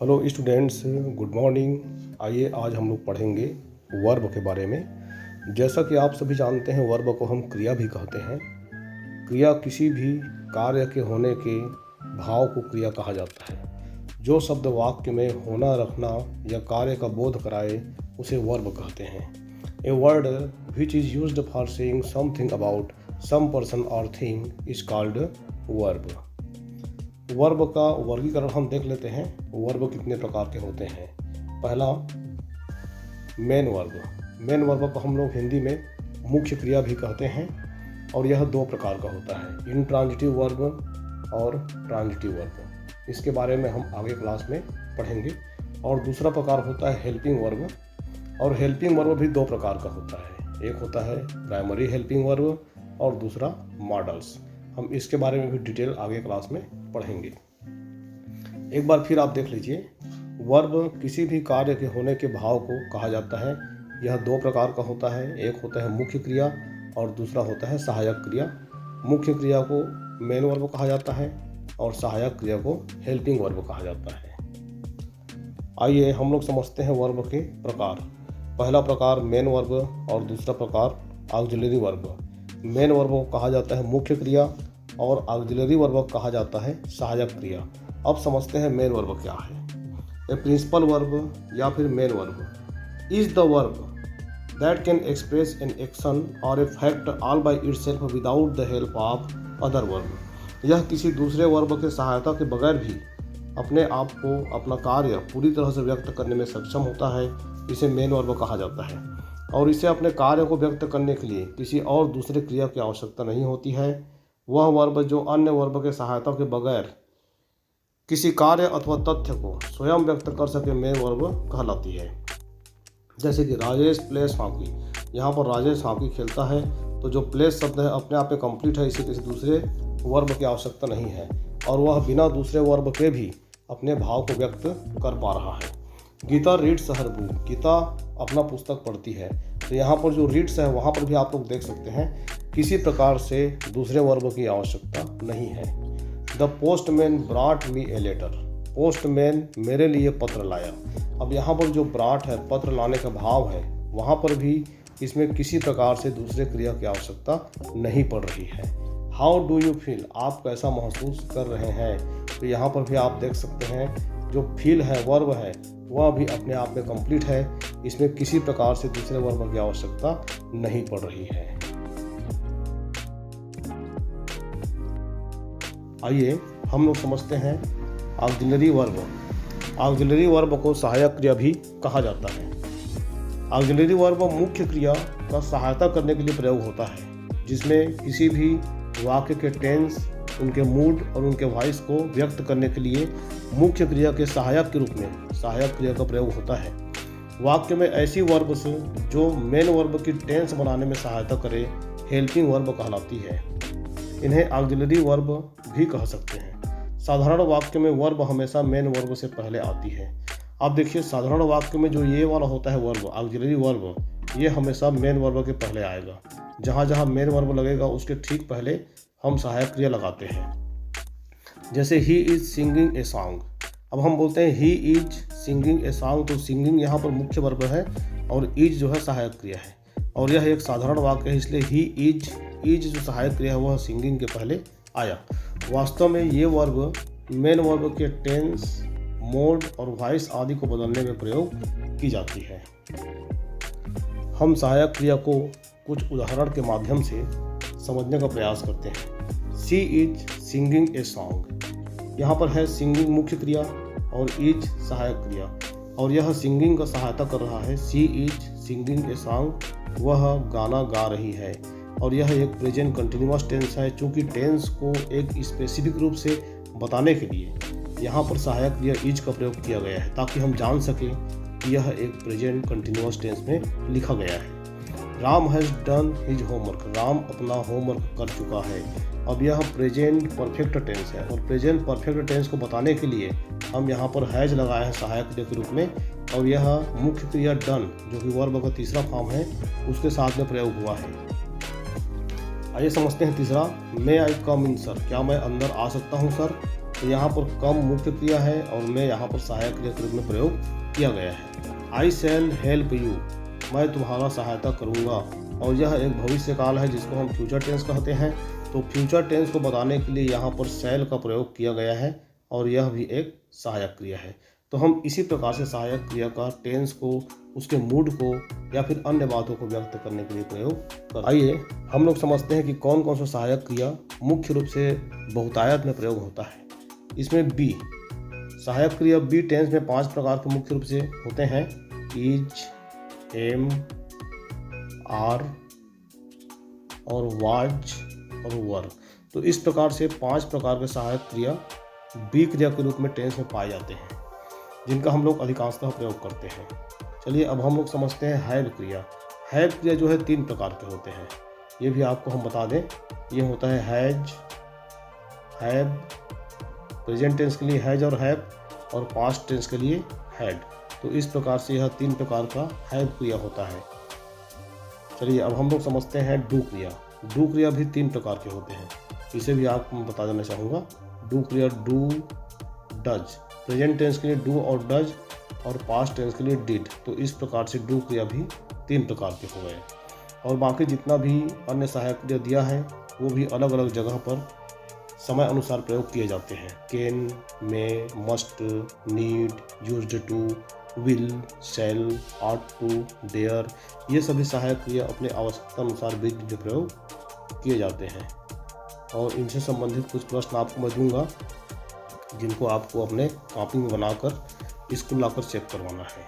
Hello students, good morning. आइए आज हम लोग पढ़ेंगे वर्ब के बारे में। जैसा कि आप सभी जानते हैं, वर्ब को हम क्रिया भी कहते हैं। क्रिया किसी भी कार्य के होने के भाव को क्रिया कहा जाता है। जो शब्द वाक्य में होना, रखना या कार्य का बोध कराए उसे वर्ब कहते हैं। A word which is used for saying something about some person और thing is called verb. Verb का वर्गीकरण हम देख लेते हैं। वर्ब कितने प्रकार के होते हैं। पहला, मेन वर्ब। मेन वर्ब को हम लोग हिंदी में मुख्य क्रिया भी कहते हैं और यह दो प्रकार का होता है, इंट्रांजिटिव वर्ब और ट्रांजिटिव वर्ब। इसके बारे में हम आगे क्लास में पढ़ेंगे। और दूसरा प्रकार होता है हेल्पिंग वर्ब। और हेल्पिंग वर्ब भी दो प्रकार का होता है, एक होता है प्राइमरी हेल्पिंग वर्ब और दूसरा मॉडल्स। हम इसके बारे में भी डिटेल आगे क्लास में पढ़ेंगे। एक बार फिर आप देख लीजिए, वर्ब किसी भी कार्य के होने के भाव को कहा जाता है। यह दो प्रकार का होता है, एक होता है मुख्य क्रिया और दूसरा होता है सहायक क्रिया। मुख्य क्रिया को मेन वर्ब कहा जाता है और सहायक क्रिया को हेल्पिंग वर्ब कहा जाता है। आइए हम लोग समझते हैं वर्ब के प्रकार। पहला प्रकार मेन वर्ब और दूसरा प्रकार ऑक्सिलरी वर्ब। मेन वर्ब को कहा जाता है मुख्य क्रिया और ऑक्सिलरी वर्ब कहा जाता है सहायक क्रिया। अब समझते हैं मेन वर्ब क्या है। ए प्रिंसिपल वर्ब या फिर main verb is the verb that can express an action और a fact all by itself without the help of other verb. यह किसी दूसरे वर्ब के सहायता के बगैर भी अपने आप को, अपना कार्य पूरी तरह से व्यक्त करने में सक्षम होता है। इसे मेन वर्ब कहा जाता है और इसे अपने कार्य को व्यक्त करने के लिए किसी और दूसरे क्रिया की आवश्यकता नहीं होती है। वह वर्ब जो अन्य वर्ब के सहायता के बगैर किसी कार्य अथवा तथ्य को स्वयं व्यक्त कर सके मेन वर्ब कहलाती है। जैसे कि राजेश प्लेस हॉकी, यहाँ पर राजेश हॉकी खेलता है, तो जो प्लेस शब्द है अपने आप में कंप्लीट है, इसे किसी दूसरे वर्ब की आवश्यकता नहीं है और वह बिना दूसरे वर्ब के भी अपने भाव को व्यक्त कर पा रहा है। गीता रीड्स हर बुक, गीता अपना पुस्तक पढ़ती है, तो यहाँ पर जो रीड्स है वहाँ पर भी आप लोग देख सकते हैं किसी प्रकार से दूसरे वर्ब की आवश्यकता नहीं है। The postman brought me a letter, postman मेरे लिए पत्र लाया। अब यहाँ पर जो ब्रॉट है, पत्र लाने का भाव है, वहाँ पर भी इसमें किसी प्रकार से दूसरे क्रिया की आवश्यकता नहीं पड़ रही है। हाउ डू यू फील, आप कैसा महसूस कर रहे हैं, तो यहाँ पर भी आप देख सकते हैं जो फील है, वर्ब है, वह भी अपने आप में कंप्लीट है। इसमें किसी प्रकार से दूसरे वर्ब की आवश्यकता नहीं पड़ रही है। आइए हम लोग समझते हैं ऑक्सिलरी वर्ब। ऑक्सिलरी वर्ब को सहायक क्रिया भी कहा जाता है। ऑक्सिलरी वर्ब मुख्य क्रिया का सहायता करने के लिए प्रयोग होता है, जिसमें किसी भी वाक्य के टेंस, उनके मूड और उनके वॉइस को व्यक्त करने के लिए मुख्य क्रिया के सहायक के रूप में सहायक क्रिया का प्रयोग होता है। वाक्य में ऐसी वर्ब्स जो मेन वर्ब की टेंस बनाने में सहायता करे हेल्पिंग वर्ब कहलाती है। इन्हें ऑक्सिलरी वर्ब भी कह सकते हैं। साधारण वाक्य में वर्ब हमेशा मेन वर्ब से पहले आती है। आप देखिए, साधारण वाक्य में जो ये वाला होता है वर्ब, ऑक्सिलरी वर्ब, ये हमेशा मेन वर्ब के पहले आएगा। जहाँ जहाँ मेन वर्ब लगेगा उसके ठीक पहले हम सहायक क्रिया लगाते हैं। जैसे he is singing a song, अब हम बोलते हैं he is singing a song, तो सिंगिंग यहाँ पर मुख्य वर्ब है और इज जो है सहायक क्रिया है और यह एक साधारण वाक्य है, इसलिए ही इज जो सहायक क्रिया है वह सिंगिंग के पहले आया। वास्तव में ये वर्ब मेन वर्ब के टेंस, मोड और वॉइस आदि को बदलने में प्रयोग की जाती है। हम सहायक क्रिया को कुछ उदाहरण के माध्यम से समझने का प्रयास करते हैं। सी इज सिंगिंग ए सॉन्ग, यहाँ पर है सिंगिंग मुख्य क्रिया और इज सहायक क्रिया और यह सिंगिंग का सहायता कर रहा है। सी इज सिंगिंग ए सॉन्ग, वह गाना गा रही है और यह एक प्रेजेंट कंटिन्यूअस टेंस है। चूँकि टेंस को एक स्पेसिफिक रूप से बताने के लिए यहाँ पर सहायक क्रिया इज का प्रयोग किया गया है, ताकि हम जान सकें कि यह एक प्रेजेंट कंटिन्यूअस टेंस में लिखा गया है। Ram has done his homework, Ram अपना होमवर्क कर चुका है। अब यह प्रेजेंट परफेक्ट टेंस है और प्रेजेंट परफेक्ट टेंस को बताने के लिए हम यहाँ पर हैज़ लगाया है सहायक क्रिया के रूप में और यह मुख्य क्रिया डन जो कि वर्ब का तीसरा फॉर्म है उसके साथ में प्रयोग हुआ है। आइए समझते हैं तीसरा, मे आई कम इन सर, क्या मैं अंदर आ सकता हूँ सर। तो यहाँ पर कम मुख्य क्रिया है और मैं यहाँ पर सहायक क्रिया के रूप में प्रयोग किया गया है। आई शैल हेल्प यू, मैं तुम्हारा सहायता करूँगा, और यह एक भविष्य काल है जिसको हम फ्यूचर टेंस कहते हैं। तो फ्यूचर टेंस को बताने के लिए यहाँ पर शैल का प्रयोग किया गया है और यह भी एक सहायक क्रिया है। तो हम इसी प्रकार से सहायक क्रिया का टेंस को, उसके मूड को या फिर अन्य बातों को व्यक्त करने के लिए प्रयोग कर। आइए हम लोग समझते हैं कि कौन कौन सा सहायक क्रिया मुख्य रूप से बहुतायत में प्रयोग होता है। इसमें बी सहायक क्रिया बी टेंस में 5 प्रकार के मुख्य रूप से होते हैं: इज, एम, आर और वाज और वर। तो इस प्रकार से 5 प्रकार के सहायक क्रिया बी क्रिया के रूप में टेंस में पाए जाते हैं, जिनका हम लोग अधिकांशतः प्रयोग करते हैं। चलिए अब हम लोग समझते हैं हैव क्रिया। हैव क्रिया जो है 3 प्रकार के होते हैं, ये भी आपको हम बता दें। ये होता है हैज, हैव, प्रेजेंट टेंस के लिए हैज और हैव, और पास्ट टेंस के लिए हैड। तो इस प्रकार से यह 3 प्रकार का हैव क्रिया होता है। चलिए अब हम लोग समझते हैं डू क्रिया। डू क्रिया भी 3 प्रकार के होते हैं, इसे भी आपको मैं बता देना चाहूँगा। डू क्रिया डू, डज, प्रेजेंट टेंस के लिए डू और डज, और पास्ट टेंस के लिए डिड। तो इस प्रकार से डू क्रिया भी 3 प्रकार के हो गए, और बाकी जितना भी अन्य सहायक क्रिया दिया है वो भी अलग अलग जगह पर समय अनुसार प्रयोग किए जाते हैं। Can, may, must, need, used to, will, shall, ought to, dare, ये सभी सहायक क्रिया अपने आवश्यकता अनुसार बीच में प्रयोग किए जाते हैं। और इनसे संबंधित कुछ प्रश्न आपको मैं दूंगा, जिनको आपको अपने कॉपी में बनाकर स्कूल लाकर चेक करवाना है।